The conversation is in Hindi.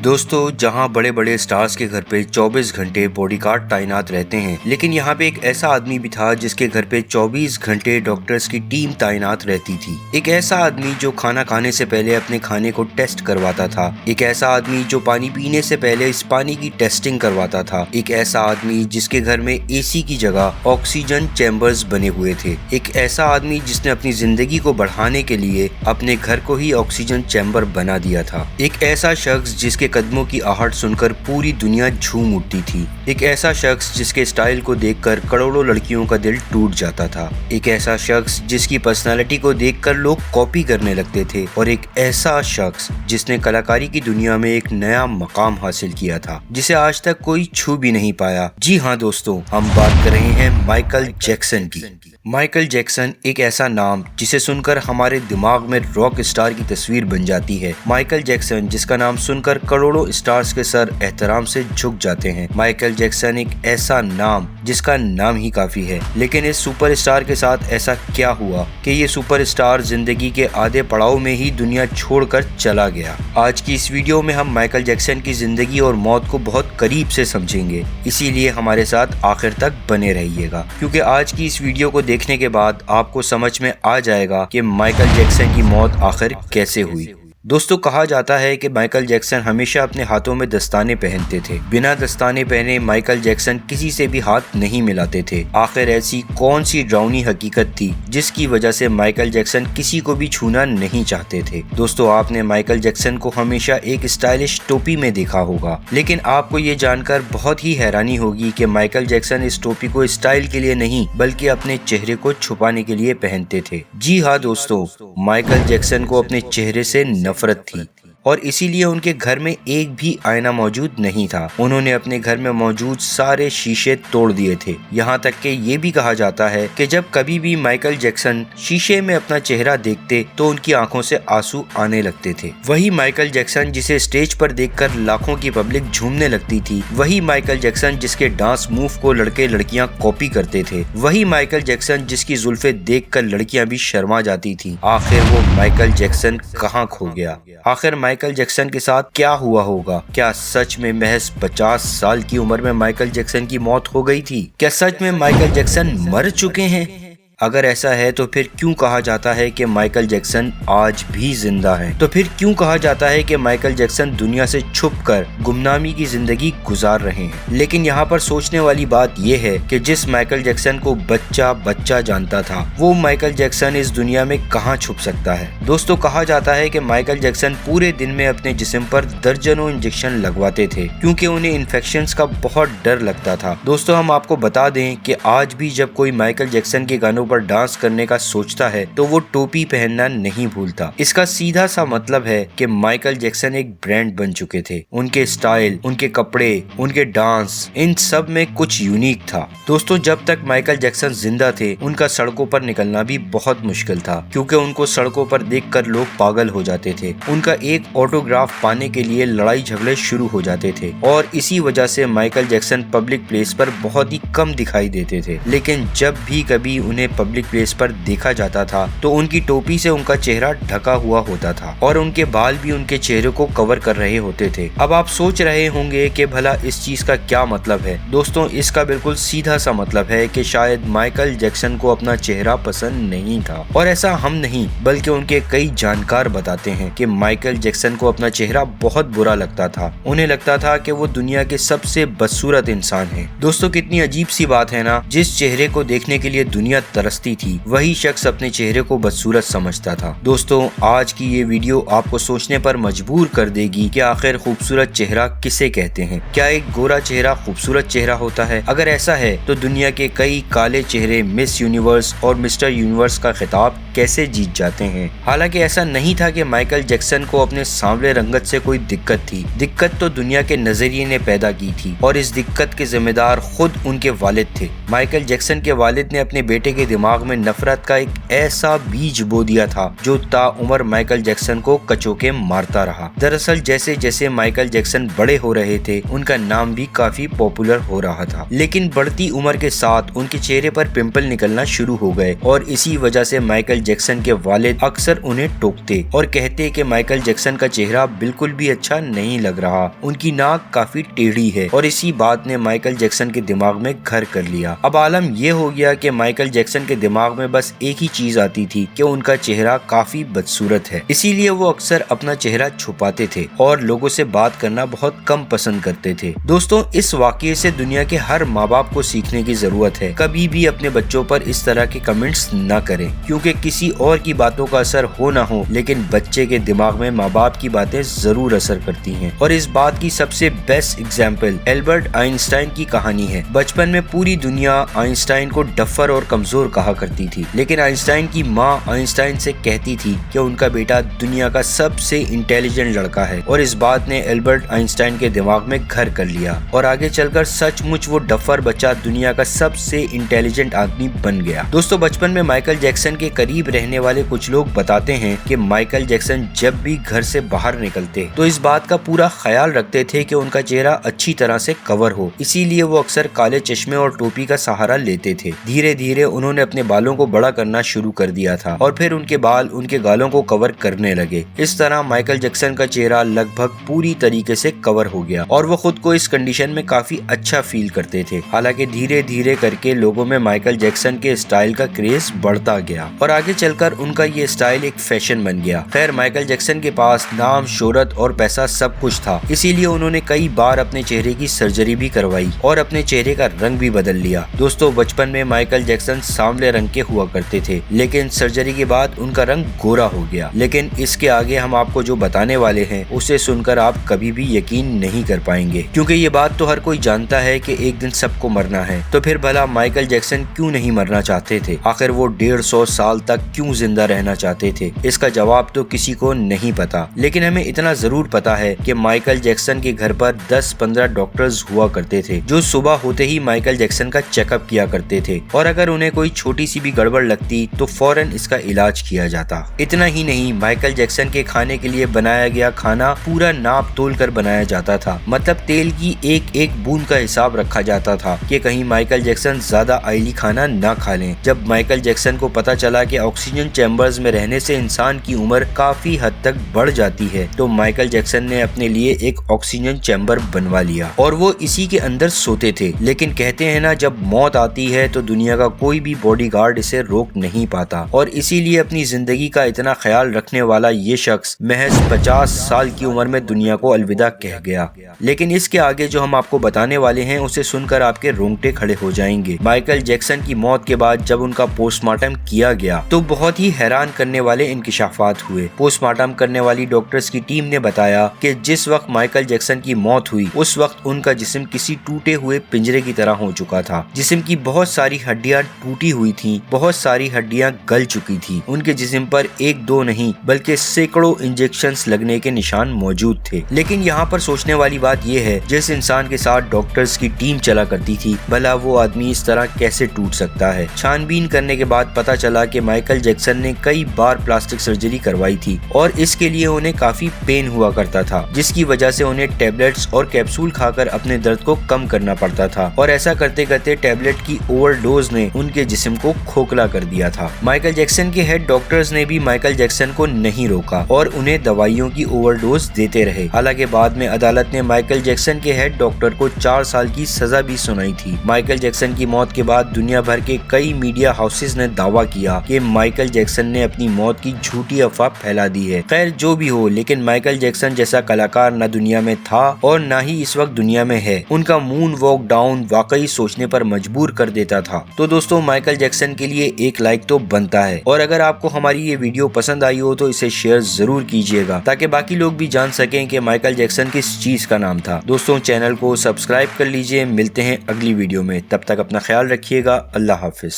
दोस्तों, जहां बड़े बड़े स्टार्स के घर पे 24 घंटे बॉडीगार्ड तैनात रहते हैं, लेकिन यहाँ पे एक ऐसा आदमी भी था जिसके घर पे 24 घंटे डॉक्टर्स की टीम तैनात रहती थी। एक ऐसा आदमी जो खाना खाने से पहले अपने खाने को टेस्ट करवाता था। एक ऐसा आदमी जो पानी पीने से पहले इस पानी की टेस्टिंग करवाता था। एक ऐसा आदमी जिसके घर में एसी की जगह ऑक्सीजन चैम्बर्स बने हुए थे। एक ऐसा आदमी जिसने अपनी जिंदगी को बढ़ाने के लिए अपने घर को ही ऑक्सीजन चैम्बर बना दिया था। एक ऐसा शख्स जिसके कदमों की आहट सुनकर पूरी दुनिया झूम उठती थी। एक ऐसा शख्स जिसके स्टाइल को देखकर करोड़ों लड़कियों का दिल टूट जाता था। एक ऐसा शख्स जिसकी पर्सनालिटी को देखकर लोग कॉपी करने लगते थे। और एक ऐसा शख्स जिसने कलाकारी की दुनिया में एक नया मकाम हासिल किया था, जिसे आज तक कोई छू भी नहीं पाया। जी हाँ दोस्तों, हम बात कर रहे हैं माइकल जैक्सन की। माइकल जैक्सन एक ऐसा नाम जिसे सुनकर हमारे दिमाग में रॉक स्टार की तस्वीर बन जाती है। माइकल जैक्सन जिसका नाम सुनकर करोड़ों स्टार्स के सर एहतराम से झुक जाते हैं। माइकल जैक्सन एक ऐसा नाम जिसका नाम ही काफी है। लेकिन इस सुपरस्टार के साथ ऐसा क्या हुआ कि ये सुपरस्टार जिंदगी के आधे पड़ाव में ही दुनिया छोड़कर चला गया। आज की इस वीडियो में हम माइकल जैक्सन की जिंदगी और मौत को बहुत करीब से समझेंगे, इसीलिए हमारे साथ आखिर तक बने रहिएगा, क्योंकि आज की इस वीडियो को देखने के बाद आपको समझ में आ जाएगा कि माइकल जैक्सन की मौत आखिर कैसे हुई। दोस्तों, कहा जाता है कि माइकल जैक्सन हमेशा अपने हाथों में दस्ताने पहनते थे। बिना दस्ताने पहने माइकल जैक्सन किसी से भी हाथ नहीं मिलाते थे। आखिर ऐसी कौन सी डरावनी हकीकत थी जिसकी वजह से माइकल जैक्सन किसी को भी छूना नहीं चाहते थे। दोस्तों, आपने माइकल जैक्सन को हमेशा एक स्टाइलिश टोपी में देखा होगा, लेकिन आपको ये जानकर बहुत ही हैरानी होगी कि माइकल जैक्सन इस टोपी को स्टाइल के लिए नहीं बल्कि अपने चेहरे को छुपाने के लिए पहनते थे। जी हाँ दोस्तों, माइकल जैक्सन को अपने चेहरे से नफरत थी और इसीलिए उनके घर में एक भी आईना मौजूद नहीं था। उन्होंने अपने घर में मौजूद सारे शीशे तोड़ दिए थे। यहाँ तक कि ये भी कहा जाता है कि जब कभी भी माइकल जैक्सन शीशे में अपना चेहरा देखते तो उनकी आंखों से आंसू आने लगते थे। वही माइकल जैक्सन जिसे स्टेज पर देखकर लाखों की पब्लिक झूमने लगती थी। वही माइकल जैक्सन जिसके डांस मूव को लड़के लड़कियां कॉपी करते थे। वही माइकल जैक्सन जिसकी जुल्फे देखकर लड़कियां भी शर्मा जाती थी। आखिर वो माइकल जैक्सन कहाँ खो गया? आखिर माइकल जैक्सन के साथ क्या हुआ होगा? क्या सच में महज 50 साल की उम्र में माइकल जैक्सन की मौत हो गई थी? क्या सच में माइकल जैक्सन मर चुके हैं? अगर ऐसा है तो फिर क्यों कहा जाता है कि माइकल जैक्सन आज भी जिंदा है? तो फिर क्यों कहा जाता है कि माइकल जैक्सन दुनिया से छुपकर गुमनामी की जिंदगी गुजार रहे हैं? लेकिन यहाँ पर सोचने वाली बात यह है कि जिस माइकल जैक्सन को बच्चा बच्चा जानता था, वो माइकल जैक्सन इस दुनिया में कहाँ छुप सकता है? दोस्तों, कहा जाता है कि माइकल जैक्सन पूरे दिन में अपने जिस्म पर दर्जनों इंजेक्शन लगवाते थे, क्योंकि उन्हें इन्फेक्शंस का बहुत डर लगता था। दोस्तों, हम आपको बता दें कि आज भी जब कोई माइकल जैक्सन के गानों पर डांस करने का सोचता है तो वो टोपी पहनना नहीं भूलता। इसका सीधा सा मतलब है कि माइकल जैक्सन एक ब्रांड बन चुके थे। उनके स्टाइल, उनके कपड़े, उनके डांस, इन सब में कुछ यूनिक था। दोस्तों, जब तक माइकल जैक्सन जिंदा थे उनका सड़कों पर निकलना भी बहुत मुश्किल था, क्योंकि उनको सड़कों पर देखकर लोग पागल हो जाते थे। उनका एक ऑटोग्राफ पाने के लिए लड़ाई झगड़े शुरू हो जाते थे और इसी वजह से माइकल जैक्सन पब्लिक प्लेस पर बहुत ही कम दिखाई देते थे। लेकिन जब भी कभी उन्हें पब्लिक प्लेस पर देखा जाता था तो उनकी टोपी से उनका चेहरा ढका हुआ होता था और उनके बाल भी उनके चेहरे को कवर कर रहे होते थे। अब आप सोच रहे होंगे कि भला इस चीज का क्या मतलब है? दोस्तों, इसका बिल्कुल सीधा सा मतलब है कि शायद माइकल जैक्सन को अपना चेहरा पसंद नहीं था। और ऐसा हम नहीं बल्कि उनके कई जानकार बताते हैं कि माइकल जैक्सन को अपना चेहरा बहुत बुरा लगता था। उन्हें लगता था कि वो दुनिया के सबसे बदसूरत इंसान है। दोस्तों, कितनी अजीब सी बात है ना, जिस चेहरे को देखने के लिए दुनिया तरसती थी वही शख्स अपने चेहरे को बदसूरत समझता था। दोस्तों, आज की ये वीडियो आपको सोचने पर मजबूर कर देगी कि आखिर खूबसूरत चेहरा किसे कहते हैं। क्या एक गोरा चेहरा खूबसूरत चेहरा होता है? अगर ऐसा है तो दुनिया के कई काले चेहरे मिस यूनिवर्स और मिस्टर यूनिवर्स का खिताब कैसे जीत जाते हैं? हालांकि ऐसा नहीं था कि माइकल जैक्सन को अपने सांवले रंगत से कोई दिक्कत थी। दिक्कत तो दुनिया के नजरिए ने पैदा की थी और इस दिक्कत के जिम्मेदार खुद उनके वालिद थे। माइकल जैक्सन के वालिद ने अपने बेटे के दिमाग में नफरत का एक ऐसा बीज बो दिया था जो ताउम्र माइकल जैक्सन को कचोके मारता रहा। दरअसल जैसे जैसे माइकल जैक्सन बड़े हो रहे थे उनका नाम भी काफी पॉपुलर हो रहा था, लेकिन बढ़ती उम्र के साथ उनके चेहरे पर पिंपल निकलना शुरू हो गए और इसी वजह से माइकल जैक्सन के वालिद अक्सर उन्हें टोकते और कहते कि माइकल जैक्सन का चेहरा बिल्कुल भी अच्छा नहीं लग रहा, उनकी नाक काफी टेढ़ी है। और इसी बात ने माइकल जैक्सन के दिमाग में घर कर लिया। अब आलम ये हो गया कि माइकल जैक्सन के दिमाग में बस एक ही चीज आती थी कि उनका चेहरा काफी बदसूरत है, इसीलिए वो अक्सर अपना चेहरा छुपाते थे और लोगों से बात करना बहुत कम पसंद करते थे। दोस्तों, इस वाकये से दुनिया के हर माँ बाप को सीखने की जरूरत है। कभी भी अपने बच्चों पर इस तरह के कमेंट्स न करें, क्योंकि किसी और की बातों का असर हो ना हो, लेकिन बच्चे के दिमाग में माँ बाप की बातें जरूर असर करती हैं। और इस बात की सबसे बेस्ट एग्जाम्पल एल्बर्ट आइंस्टाइन की कहानी है। बचपन में पूरी दुनिया आइंस्टाइन को डफर और कमजोर कहा करती थी, लेकिन आइंस्टाइन की माँ आइंस्टाइन से कहती थी कि उनका बेटा दुनिया का सबसे इंटेलिजेंट लड़का है। और इस बात ने एल्बर्ट आइंस्टाइन के दिमाग में घर कर लिया और आगे चलकर सचमुच वो डफर बच्चा दुनिया का सबसे इंटेलिजेंट आदमी बन गया। दोस्तों, बचपन में माइकल जैक्सन के करीब रहने वाले कुछ लोग बताते हैं कि माइकल जैक्सन जब भी घर से बाहर निकलते तो इस बात का पूरा ख्याल रखते थे कि उनका चेहरा अच्छी तरह से कवर हो, इसीलिए वो अक्सर काले चश्मे और टोपी का सहारा लेते थे। धीरे धीरे उन्होंने अपने बालों को बड़ा करना शुरू कर दिया था और फिर उनके बाल उनके गालों को कवर करने लगे। इस तरह माइकल जैक्सन का चेहरा लगभग पूरी तरीके से कवर हो गया और वो खुद को इस कंडीशन में काफी अच्छा फील करते थे। हालांकि धीरे धीरे करके लोगों में माइकल जैक्सन के स्टाइल का क्रेज बढ़ता गया और आगे चलकर उनका ये स्टाइल एक फैशन बन गया। खैर, माइकल जैक्सन के पास नाम, शोहरत और पैसा सब कुछ था, इसीलिए उन्होंने कई बार अपने चेहरे की सर्जरी भी करवाई और अपने चेहरे का रंग भी बदल लिया। दोस्तों, बचपन में माइकल जैक्सन सांवले रंग के हुआ करते थे, लेकिन सर्जरी के बाद उनका रंग गोरा हो गया। लेकिन इसके आगे हम आपको जो बताने वाले हैं उसे सुनकर आप कभी भी यकीन नहीं कर पाएंगे, क्योंकि ये बात तो हर कोई जानता है कि एक दिन सबको मरना है। तो फिर भला माइकल जैक्सन क्यों नहीं मरना चाहते थे? आखिर वो 150 साल तक क्यों जिंदा रहना चाहते थे? इसका जवाब तो किसी को नहीं पता, लेकिन हमें इतना जरूर पता है कि माइकल जैक्सन के घर पर 10-15 डॉक्टर्स हुआ करते थे जो सुबह होते ही माइकल जैक्सन का चेकअप किया करते थे और अगर उन्हें कोई छोटी सी भी गड़बड़ लगती तो फौरन इसका इलाज किया जाता। इतना ही नहीं, माइकल जैक्सन के खाने के लिए बनाया गया खाना पूरा नाप तोल कर बनाया जाता था, मतलब तेल की एक एक बूंद का हिसाब रखा जाता था कि कहीं माइकल जैक्सन ज्यादा ऑयली खाना ना खा लें। जब माइकल जैक्सन को पता चला कि ऑक्सीजन चैम्बर्स में रहने से इंसान की उम्र काफी हद तक बढ़ जाती है, तो माइकल जैक्सन ने अपने लिए एक ऑक्सीजन चैम्बर बनवा लिया और वो इसी के अंदर सोते थे। लेकिन कहते हैं ना, जब मौत आती है तो दुनिया का कोई भी बॉडीगार्ड इसे रोक नहीं पाता और इसीलिए अपनी जिंदगी का इतना ख्याल रखने वाला ये शख्स महज 50 साल की उम्र में दुनिया को अलविदा कह गया। लेकिन इसके आगे जो हम आपको बताने वाले हैं उसे सुनकर आपके रोंगटे खड़े हो जाएंगे। माइकल जैक्सन की मौत के बाद जब उनका पोस्टमार्टम किया गया तो बहुत ही हैरान करने वाले इंकिशाफात हुए। पोस्टमार्टम करने वाली डॉक्टर्स की टीम ने बताया कि जिस वक्त माइकल जैक्सन की मौत हुई उस वक्त उनका जिस्म किसी टूटे हुए पिंजरे की तरह हो चुका था। जिस्म की बहुत सारी हड्डियां टूटी हुई थीं, बहुत सारी हड्डियां गल चुकी थीं। उनके जिस्म पर 1-2 नहीं बल्कि सैकड़ों इंजेक्शंस लगने के निशान मौजूद थे। लेकिन यहाँ पर सोचने वाली बात यह है, जिस इंसान के साथ डॉक्टर्स की टीम चला करती थी, भला वो आदमी इस तरह कैसे टूट सकता है? छानबीन करने के बाद पता चला कि माइकल जैक्सन ने कई बार प्लास्टिक सर्जरी करवाई थी और इसके लिए उन्हें काफी पेन हुआ करता था, जिसकी वजह से उन्हें टैबलेट्स और कैप्सूल खाकर अपने दर्द को कम करना पड़ता था और ऐसा करते करते टैबलेट की ओवरडोज ने उनके जिस्म को खोखला कर दिया था। माइकल जैक्सन के हेड डॉक्टर्स ने भी माइकल जैक्सन को नहीं रोका और उन्हें दवाइयों की ओवरडोज देते रहे। हालांकि बाद में अदालत ने माइकल जैक्सन के हेड डॉक्टर को 4 साल की सजा भी सुनाई थी। माइकल जैक्सन की मौत के बाद दुनिया भर के कई मीडिया हाउसेस ने दावा किया कि माइकल जैक्सन ने अपनी मौत की झूठी अफवाह फैला दी है। खैर, जो भी हो, लेकिन माइकल जैक्सन जैसा कलाकार न दुनिया में था और न ही इस वक्त दुनिया में है। उनका मून वॉक डाउन वाकई सोचने पर मजबूर कर देता था। तो दोस्तों, माइकल जैक्सन के लिए एक लाइक तो बनता है और अगर आपको हमारी ये वीडियो पसंद आई हो तो इसे शेयर जरूर कीजिएगा ताकि बाकी लोग भी जान सकें कि माइकल जैक्सन किस चीज का नाम था। दोस्तों, चैनल को सब्सक्राइब कर लीजिए। मिलते हैं अगली वीडियो में, तब तक अपना ख्याल रखिएगा। अल्लाह हाफिज।